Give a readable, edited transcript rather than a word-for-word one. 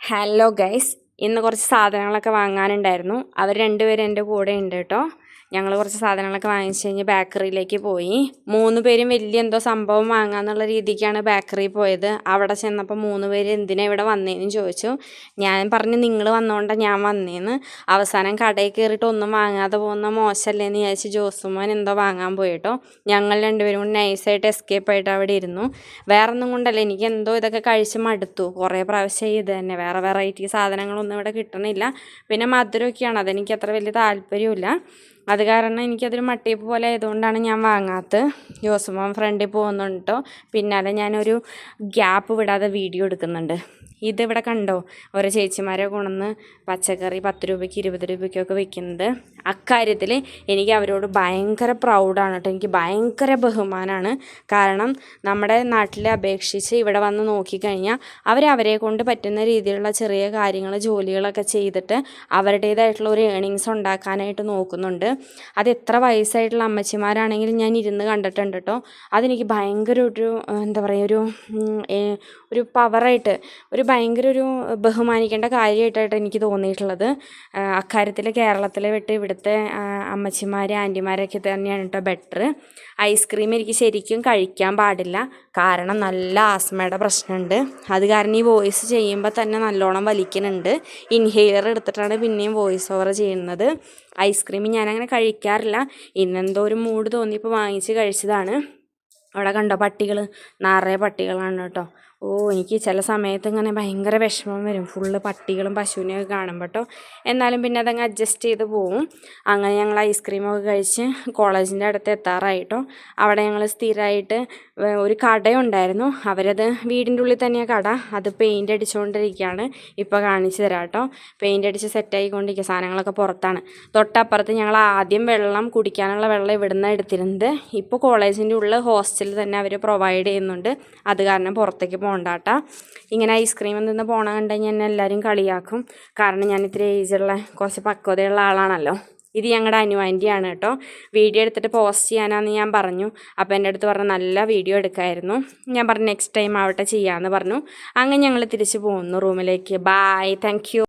Hello guys, ഇന്ന് കുറച്ച് സാധനങ്ങളൊക്കെ വാങ്ങാനുണ്ടായിരുന്നു. അവർ രണ്ടുപേരും എൻ്റെ കൂടെ ഉണ്ട് കേട്ടോ. ഞങ്ങൾ കുറച്ച് സാധനങ്ങളൊക്കെ വാങ്ങിച്ച് കഴിഞ്ഞ് ബേക്കറിയിലേക്ക് പോയി. 3 പേരും വലിയ എന്തോ സംഭവം വാങ്ങാന്നുള്ള രീതിക്കാണ് ബേക്കറിയിൽ പോയത്. അവിടെ ചെന്നപ്പോൾ 3 പേര് എന്തിനാണ് ഇവിടെ വന്നതെന്ന് ചോദിച്ചു. ഞാൻ പറഞ്ഞു നിങ്ങൾ വന്നതുകൊണ്ടാണ് ഞാൻ വന്നതെന്ന്. അവസാനം കടയിൽ കയറിയിട്ട് ഒന്നും വാങ്ങാതെ പോകുന്ന മോശമല്ലേന്ന് വിചാരിച്ച് ജോസുമോൻ എന്തോ വാങ്ങാൻ പോയി കേട്ടോ. ഞങ്ങൾ രണ്ടുപേരും കൂടി നൈസായിട്ട് എസ്കേപ്പ് ആയിട്ട് അവിടെ ഇരുന്നു. വേറെ ഒന്നും കൊണ്ടല്ല, എനിക്ക് എന്തോ ഇതൊക്കെ കഴിച്ച് മടുത്തു. കുറേ പ്രാവശ്യം ഇത് തന്നെ, വേറെ വെറൈറ്റി സാധനങ്ങളൊന്നും ഇവിടെ കിട്ടണില്ല. പിന്നെ മധുരമൊക്കെയാണ്, അതെനിക്ക് അത്ര വലിയ താല്പര്യമില്ല. അത് കാരണം എനിക്കതൊരു മട്ടിയപ്പ് പോലെ ആയതുകൊണ്ടാണ് ഞാൻ വാങ്ങാത്തത്. ജോസുമോൻ ഫ്രണ്ടിൽ പോകുന്നുണ്ട് കേട്ടോ. പിന്നാലെ ഞാനൊരു ഗ്യാപ്പ് വിടാതെ വീഡിയോ എടുക്കുന്നുണ്ട്. ഇതിവിടെ കണ്ടോ, ഓരോ ചേച്ചിമാരെ കൊണ്ടുവന്ന് പച്ചക്കറി 10 രൂപയ്ക്ക് 20 രൂപയ്ക്കൊക്കെ വിൽക്കുന്നത്. അക്കാര്യത്തിൽ എനിക്ക് അവരോട് ഭയങ്കര പ്രൗഡാണ് കേട്ടോ. എനിക്ക് ഭയങ്കര ബഹുമാനമാണ്. കാരണം നമ്മുടെ നാട്ടിലെ അപേക്ഷിച്ച് ഇവിടെ വന്ന് നോക്കിക്കഴിഞ്ഞാൽ അവരെ കൊണ്ട് പറ്റുന്ന രീതിയിലുള്ള ചെറിയ കാര്യങ്ങൾ, ജോലികളൊക്കെ ചെയ്തിട്ട് അവരുടേതായിട്ടുള്ള ഒരു ഏണിങ്സ് ഉണ്ടാക്കാനായിട്ട് നോക്കുന്നുണ്ട്. അത് എത്ര വയസ്സായിട്ടുള്ള അമ്മച്ചിമാരാണെങ്കിലും ഞാൻ ഇരുന്ന് കണ്ടിട്ടുണ്ട് കേട്ടോ. അതെനിക്ക് ഭയങ്കര എന്താ പറയുക, ഒരു പവറായിട്ട്, ഭയങ്കര ബഹുമാനിക്കേണ്ട കാര്യമായിട്ടാണ് എനിക്ക് തോന്നിയിട്ടുള്ളത്. അക്കാര്യത്തിൽ കേരളത്തിലെ വിട്ട് ഇവിടുത്തെ അമ്മച്ചിമാർ, ആൻറ്റിമാരൊക്കെ തന്നെയാണ് കേട്ടോ ബെറ്റർ. ഐസ്ക്രീം എനിക്ക് ശരിക്കും കഴിക്കാൻ പാടില്ല, കാരണം നല്ല ആസ്മയുടെ പ്രശ്നമുണ്ട്. അത് കാരണം ഈ വോയിസ് ചെയ്യുമ്പോൾ തന്നെ നല്ലോണം വലിക്കുന്നുണ്ട്. ഇൻഹെയിലർ എടുത്തിട്ടാണ് പിന്നെയും വോയിസ് ഓവർ ചെയ്യുന്നത്. ഐസ്ക്രീം ഞാനങ്ങനെ കഴിക്കാറില്ല. ഇന്നെന്തോ ഒരു മൂഡ് തോന്നിയപ്പോൾ വാങ്ങിച്ച് കഴിച്ചതാണ്. അവിടെ കണ്ടോ പട്ടികൾ, നിറയെ പട്ടികളാണ് കേട്ടോ. എനിക്ക് ചില സമയത്ത് ഇങ്ങനെ ഭയങ്കര വിഷമം വരും, ഫുള്ള് പട്ടികളും പശുവിനെയൊക്കെ കാണുമ്പോൾ കേട്ടോ. എന്നാലും പിന്നെ അതങ്ങ് അഡ്ജസ്റ്റ് ചെയ്ത് പോവും. അങ്ങനെ ഞങ്ങൾ ഐസ്ക്രീമൊക്കെ കഴിച്ച് കോളേജിൻ്റെ അടുത്ത് എത്താറായിട്ടോ. അവിടെ ഞങ്ങൾ സ്ഥിരമായിട്ട് ഒരു കടയുണ്ടായിരുന്നു. അവരത് വീടിൻ്റെ ഉള്ളിൽ തന്നെയാണ് കട. അത് പെയിൻ്റ് അടിച്ചുകൊണ്ടിരിക്കുകയാണ്. ഇപ്പോൾ കാണിച്ചു തരാം കേട്ടോ. പെയിൻ്റ് അടിച്ച് സെറ്റായിക്കൊണ്ടിരിക്കുക, സാധനങ്ങളൊക്കെ പുറത്താണ്. തൊട്ടപ്പുറത്ത് ഞങ്ങൾ ആദ്യം കുടിക്കാനുള്ള വെള്ളം ഇവിടുന്ന് എടുത്തിരുന്നത്. ഇപ്പോൾ കോളേജിൻ്റെ ഉള്ളിൽ ഹോസ്റ്റലിൽ തന്നെ അവർ പ്രൊവൈഡ് ചെയ്യുന്നുണ്ട്. അത് കാരണം പുറത്തേക്ക് പോകണ്ടാട്ടാ. ഇങ്ങനെ ഐസ്ക്രീം നിന്ന് പോകണ കണ്ടു കഴിഞ്ഞാൽ എന്നെ എല്ലാവരും കളിയാക്കും. കാരണം ഞാൻ ഇത്തിരി ഏജുള്ള, കുറച്ച് പക്വതയുള്ള ആളാണല്ലോ. ഇത് ഞങ്ങളുടെ അനുവാൻ്റിയാണ് കേട്ടോ. വീഡിയോ എടുത്തിട്ട് പോസ്റ്റ് ചെയ്യാനാണെന്ന് ഞാൻ പറഞ്ഞു. അപ്പോൾ എൻ്റെ അടുത്ത് പറഞ്ഞു നല്ല വീഡിയോ എടുക്കാമായിരുന്നു. ഞാൻ പറഞ്ഞു നെക്സ്റ്റ് ടൈം ആവട്ടെ ചെയ്യാമെന്ന് പറഞ്ഞു. അങ്ങനെ ഞങ്ങൾ തിരിച്ച് പോകുന്നു റൂമിലേക്ക്. Bye, thank U.